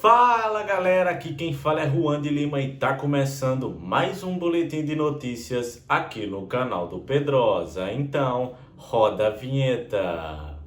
Fala galera, aqui quem fala é Juan de Lima e tá começando mais um boletim de notícias aqui no canal do Pedrosa. Então, roda a vinheta.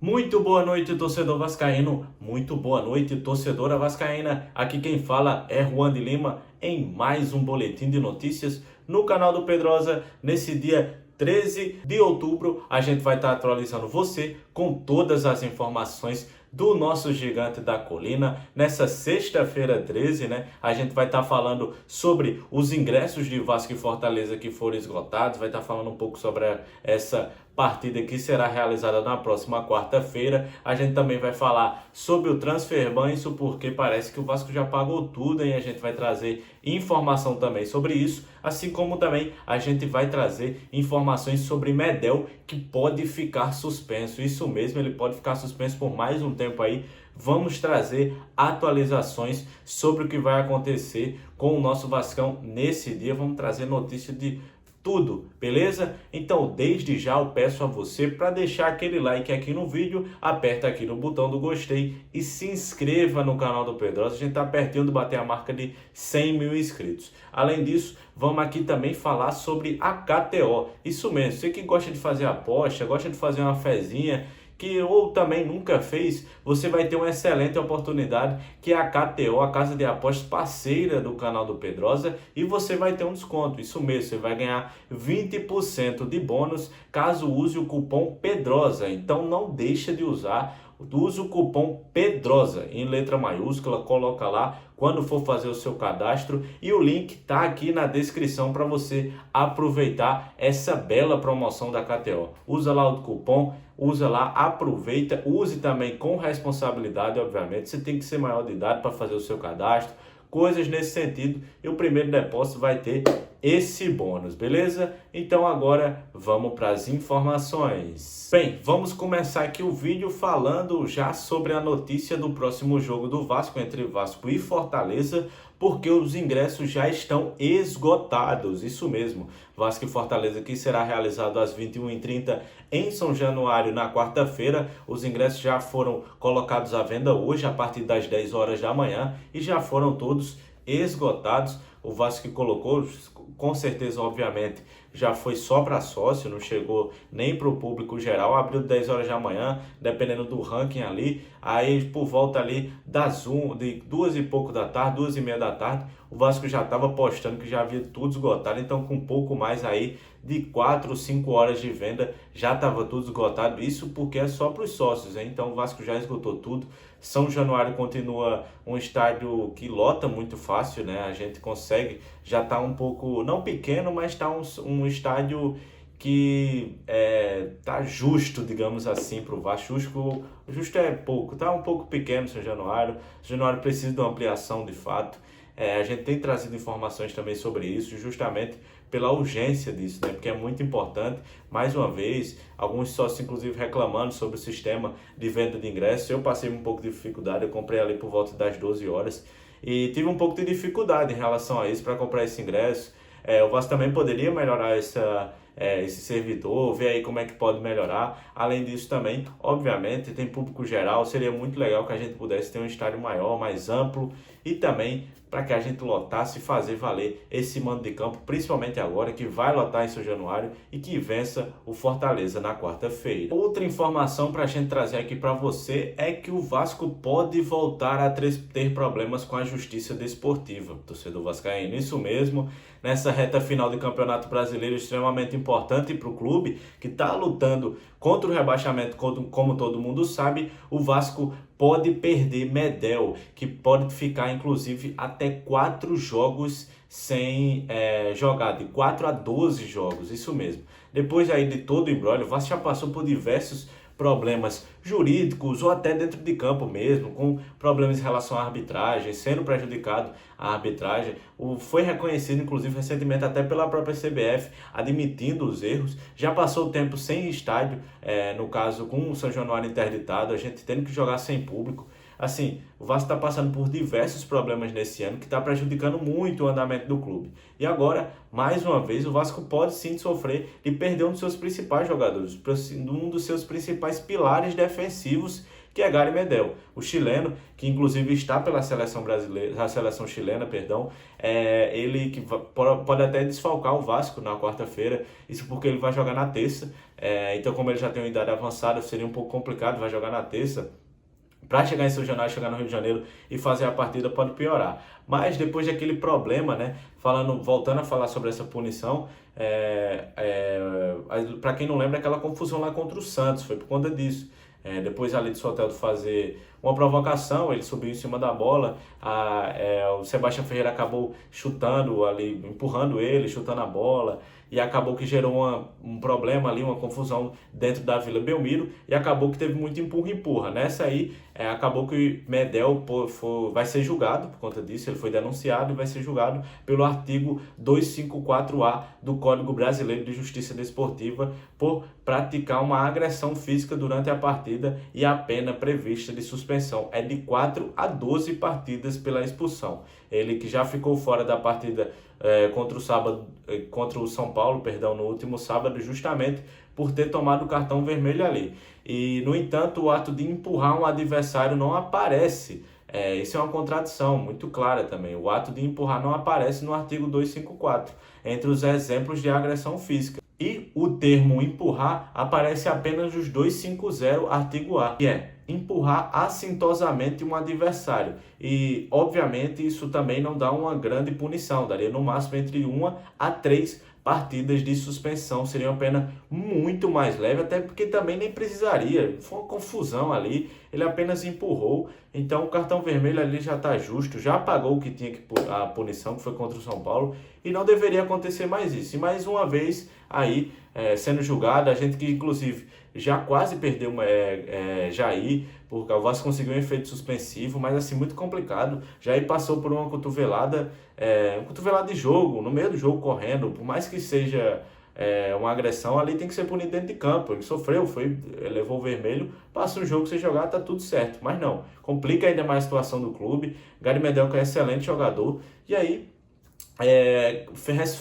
Muito boa noite, torcedor vascaíno. Muito boa noite, torcedora vascaína. Aqui quem fala é Juan de Lima em mais um boletim de notícias no canal do Pedrosa. Nesse dia 13 de outubro, a gente vai estar atualizando você com todas as informações do nosso gigante da colina. Nessa sexta-feira 13, a gente vai estar falando sobre os ingressos de Vasco e Fortaleza que foram esgotados, vai estar falando um pouco sobre essa partida que será realizada na próxima quarta-feira. A gente também vai falar sobre o transfer ban, isso porque parece que o Vasco já pagou tudo, e a gente vai trazer informação também sobre isso, assim como também a gente vai trazer informações sobre Medel, que pode ficar suspenso. Isso mesmo, ele pode ficar suspenso por mais um tempo aí. Vamos trazer atualizações sobre o que vai acontecer com o nosso Vascão nesse dia. Vamos trazer notícia de tudo, beleza? Então, desde já eu peço a você para deixar aquele like aqui no vídeo, aperta aqui no botão do gostei e se inscreva no canal do Pedrosa. A gente está pertinho de bater a marca de 100 mil inscritos. Além disso, vamos aqui também falar sobre a KTO. Isso mesmo, você que gosta de fazer aposta, gosta de fazer uma fezinha, que ou também nunca fez, você vai ter uma excelente oportunidade, que é a KTO, a casa de apostas parceira do canal do Pedrosa, e você vai ter um desconto. Isso mesmo, você vai ganhar 20% de bônus caso use o cupom Pedrosa. Então não deixa de usar. Use o cupom Pedrosa em letra maiúscula, coloca lá quando for fazer o seu cadastro, e o link tá aqui na descrição para você aproveitar essa bela promoção da KTO. Usa lá o cupom, usa lá, aproveita, use também com responsabilidade, obviamente. Você tem que ser maior de idade para fazer o seu cadastro, coisas nesse sentido, e o primeiro depósito vai ter esse bônus, beleza? Então agora vamos para as informações. Bem, vamos começar aqui o vídeo falando já sobre a notícia do próximo jogo do Vasco, entre Vasco e Fortaleza, porque os ingressos já estão esgotados. Isso mesmo, Vasco e Fortaleza, que será realizado às 21h30 em São Januário na quarta-feira. Os ingressos já foram colocados à venda hoje a partir das 10 horas da manhã e já foram todos esgotados. O Vasco que colocou, com certeza, obviamente, já foi só para sócio, não chegou nem para o público geral. Abriu 10 horas da manhã, dependendo do ranking ali. Aí, por volta ali de 2 e pouco da tarde, 2 e meia da tarde, o Vasco já estava postando que já havia tudo esgotado. Então, com um pouco mais aí de 4 ou 5 horas de venda, já estava tudo esgotado. Isso porque é só para os sócios, hein? Então, o Vasco já esgotou tudo. São Januário continua um estádio que lota muito fácil, A gente consegue, já está um pouco, não pequeno, mas está um estádio que tá justo, digamos assim, para o Vasco. Justo é pouco, tá um pouco pequeno São Januário. São Januário precisa de uma ampliação de fato. A gente tem trazido informações também sobre isso, justamente pela urgência disso, porque é muito importante. Mais uma vez, alguns sócios inclusive reclamando sobre o sistema de venda de ingressos. Eu passei um pouco de dificuldade, eu comprei ali por volta das 12 horas e tive um pouco de dificuldade em relação a isso para comprar esse ingresso. O Vasco também poderia melhorar esse servidor, ver aí como é que pode melhorar. Além disso também, obviamente, tem público geral, seria muito legal que a gente pudesse ter um estádio maior, mais amplo, e também para que a gente lotasse e fazer valer esse mando de campo, principalmente agora que vai lotar em São Januário e que vença o Fortaleza na quarta-feira. Outra informação para a gente trazer aqui para você é que o Vasco pode voltar a ter problemas com a justiça desportiva, torcedor vascaíno. Isso mesmo, nessa reta final do Campeonato Brasileiro, extremamente importante para o clube, que está lutando contra o rebaixamento, como todo mundo sabe. O Vasco pode perder Medel, que pode ficar inclusive até 4 jogos sem jogar, de 4 a 12 jogos, isso mesmo. Depois aí de todo o imbróglio, o Vasco já passou por diversos problemas jurídicos ou até dentro de campo mesmo, com problemas em relação à arbitragem, sendo prejudicado a arbitragem. Foi reconhecido, inclusive, recentemente até pela própria CBF, admitindo os erros. Já passou o tempo sem estádio, no caso com o São Januário interditado, a gente tendo que jogar sem público. assim, o Vasco está passando por diversos problemas nesse ano que está prejudicando muito o andamento do clube. E agora, mais uma vez, o Vasco pode sim sofrer e perder um dos seus principais jogadores, um dos seus principais pilares defensivos, que é Gary Medel, o chileno, que inclusive está pela seleção brasileira, a seleção chilena, perdão, ele que pode até desfalcar o Vasco na quarta-feira, isso porque ele vai jogar na terça, então como ele já tem uma idade avançada, seria um pouco complicado, vai jogar na terça. Para chegar em São Januário, chegar no Rio de Janeiro e fazer a partida pode piorar. Mas depois daquele problema, né, voltando a falar sobre essa punição, para quem não lembra, aquela confusão lá contra o Santos, foi por conta disso. Depois ali de Soteldo fazer uma provocação, ele subiu em cima da bola, o Sebastião Ferreira acabou chutando ali, empurrando ele, chutando a bola, e acabou que gerou um problema ali, uma confusão dentro da Vila Belmiro, e acabou que teve muito empurra-empurra. Nessa aí, acabou que Medel vai ser julgado por conta disso, ele foi denunciado e vai ser julgado pelo artigo 254A do Código Brasileiro de Justiça Desportiva por praticar uma agressão física durante a partida, e a pena prevista de suspensão é de 4 a 12 partidas pela expulsão. Ele que já ficou fora da partida contra o São Paulo, no último sábado, justamente por ter tomado o cartão vermelho ali. E, no entanto, o ato de empurrar um adversário não aparece. Isso é uma contradição muito clara também. O ato de empurrar não aparece no artigo 254, entre os exemplos de agressão física. E o termo empurrar aparece apenas nos 250, artigo A, que é empurrar assintosamente um adversário. E, obviamente, isso também não dá uma grande punição, daria no máximo entre 1 a 3 partidas de suspensão, seria uma pena muito mais leve, até porque também nem precisaria, foi uma confusão ali, ele apenas empurrou, então o cartão vermelho ali já está justo, já pagou o que tinha a punição, que foi contra o São Paulo, e não deveria acontecer mais isso. E mais uma vez aí sendo julgado, a gente que inclusive já quase perdeu Jair, porque o Vasco conseguiu um efeito suspensivo, mas assim, muito complicado. Jair passou por uma cotovelada de jogo, no meio do jogo correndo, por mais que seja uma agressão, ali tem que ser punido dentro de campo. Ele sofreu, levou o vermelho, passa um jogo sem jogar, tá tudo certo. Mas não, complica ainda mais a situação do clube. Gary Medel, que é um excelente jogador, e aí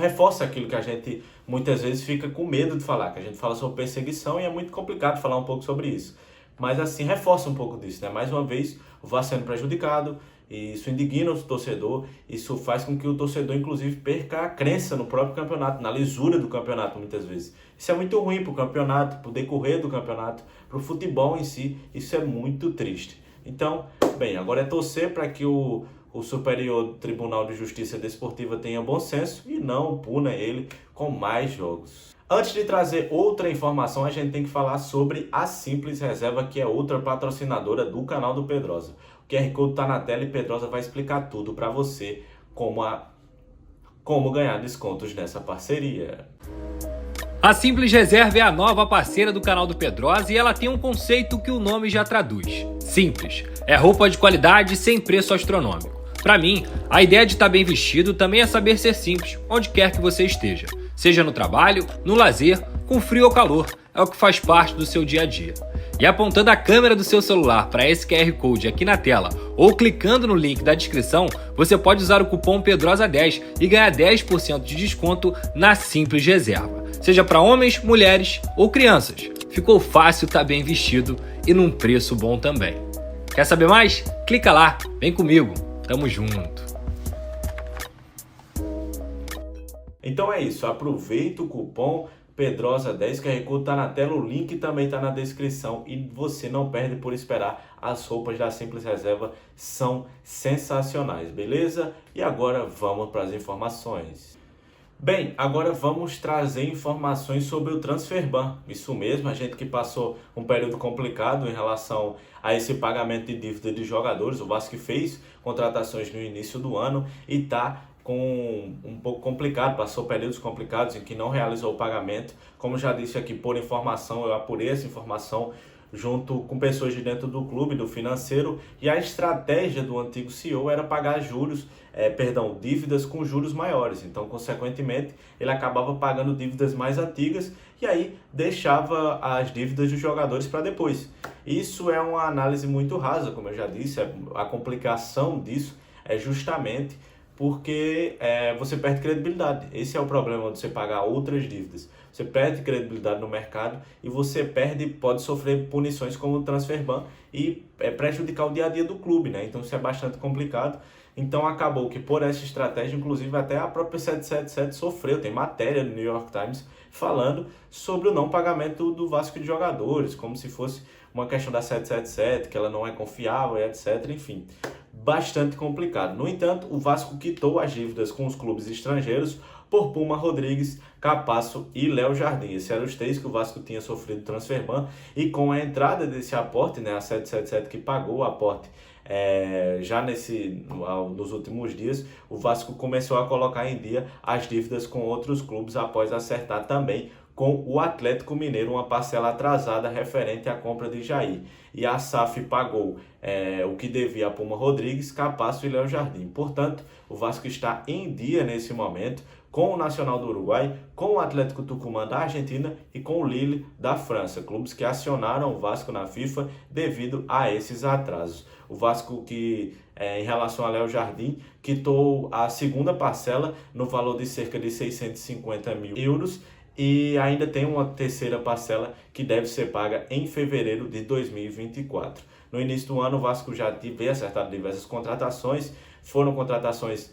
reforça aquilo que a gente muitas vezes fica com medo de falar, que a gente fala sobre perseguição e é muito complicado falar um pouco sobre isso. Mas assim, reforça um pouco disso, né? Mais uma vez, o Vasco sendo prejudicado, e isso indigna o torcedor, isso faz com que o torcedor, inclusive, perca a crença no próprio campeonato, na lisura do campeonato, muitas vezes. Isso é muito ruim para o campeonato, para o decorrer do campeonato, para o futebol em si, isso é muito triste. Então, bem, agora é torcer para que o Superior Tribunal de Justiça Desportiva tenha bom senso e não puna ele com mais jogos. Antes de trazer outra informação, a gente tem que falar sobre a Simples Reserva, que é outra patrocinadora do canal do Pedrosa. O QR Code está na tela e Pedrosa vai explicar tudo para você, como ganhar descontos nessa parceria. A Simples Reserva é a nova parceira do canal do Pedrosa e ela tem um conceito que o nome já traduz. Simples. É roupa de qualidade sem preço astronômico. Para mim, a ideia de estar bem vestido também é saber ser simples, onde quer que você esteja. Seja no trabalho, no lazer, com frio ou calor, é o que faz parte do seu dia a dia. E apontando a câmera do seu celular para esse QR Code aqui na tela ou clicando no link da descrição, você pode usar o cupom PEDROSA10 e ganhar 10% de desconto na Simples Reserva. Seja para homens, mulheres ou crianças. Ficou fácil estar bem vestido e num preço bom também. Quer saber mais? Clica lá, vem comigo. Tamo junto. Então é isso, aproveita o cupom Pedrosa10, que QR Code tá na tela, o link também tá na descrição e você não perde por esperar. As roupas da Simples Reserva são sensacionais, beleza? E agora vamos para as informações. Bem, agora vamos trazer informações sobre o Transferban. Isso mesmo, a gente que passou um período complicado em relação a esse pagamento de dívida de jogadores. O Vasco fez contratações no início do ano e está com um pouco complicado, passou períodos complicados em que não realizou o pagamento. Como já disse aqui, por informação, eu apurei essa informação junto com pessoas de dentro do clube, do financeiro, e a estratégia do antigo CEO era pagar dívidas com juros maiores. Então, consequentemente, ele acabava pagando dívidas mais antigas e aí deixava as dívidas dos jogadores para depois. Isso é uma análise muito rasa, como eu já disse, a complicação disso é justamente porque você perde credibilidade. Esse é o problema de você pagar outras dívidas. Você perde credibilidade no mercado e você pode sofrer punições como o transfer ban e prejudicar o dia a dia do clube, né? Então isso é bastante complicado. Então acabou que por essa estratégia, inclusive até a própria 777 sofreu. Tem matéria no New York Times falando sobre o não pagamento do Vasco de jogadores, como se fosse uma questão da 777, que ela não é confiável, etc. Enfim, bastante complicado. No entanto, o Vasco quitou as dívidas com os clubes estrangeiros por Puma Rodrigues, Capasso e Léo Jardim. Esses eram os três que o Vasco tinha sofrido transfer ban, e com a entrada desse aporte, né, a 777 que pagou o aporte nos últimos dias, o Vasco começou a colocar em dia as dívidas com outros clubes após acertar também com o Atlético Mineiro uma parcela atrasada referente à compra de Jair. E a SAF pagou o que devia a Puma Rodrigues, Capasso e Léo Jardim. Portanto, o Vasco está em dia nesse momento com o Nacional do Uruguai, com o Atlético Tucumã da Argentina e com o Lille da França, clubes que acionaram o Vasco na FIFA devido a esses atrasos. O Vasco que, em relação a Léo Jardim, quitou a segunda parcela no valor de cerca de 650 mil euros, e ainda tem uma terceira parcela que deve ser paga em fevereiro de 2024. No início do ano, o Vasco já veio acertado diversas contratações, foram contratações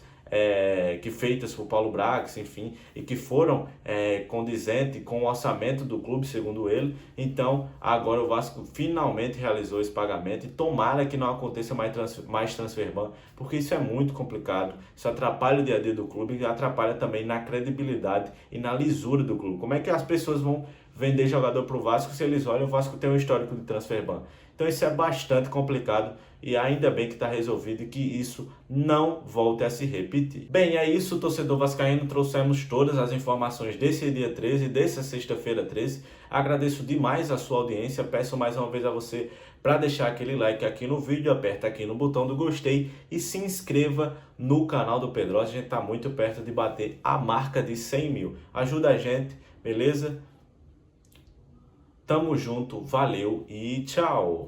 que feitas por Paulo Brax, enfim, e que foram condizentes com o orçamento do clube, segundo ele. Então, agora o Vasco finalmente realizou esse pagamento, e tomara que não aconteça mais transfer ban, porque isso é muito complicado, isso atrapalha o dia a dia do clube e atrapalha também na credibilidade e na lisura do clube. Como é que as pessoas vão vender jogador para o Vasco se eles olham o Vasco tem um histórico de transfer ban? Então isso é bastante complicado, e ainda bem que está resolvido e que isso não volte a se repetir. Bem, é isso, torcedor vascaíno. Trouxemos todas as informações desse dia 13, dessa sexta-feira 13. Agradeço demais a sua audiência. Peço mais uma vez a você para deixar aquele like aqui no vídeo, aperta aqui no botão do gostei e se inscreva no canal do Pedrosa. A gente está muito perto de bater a marca de 100 mil. Ajuda a gente, beleza? Tamo junto, valeu e tchau!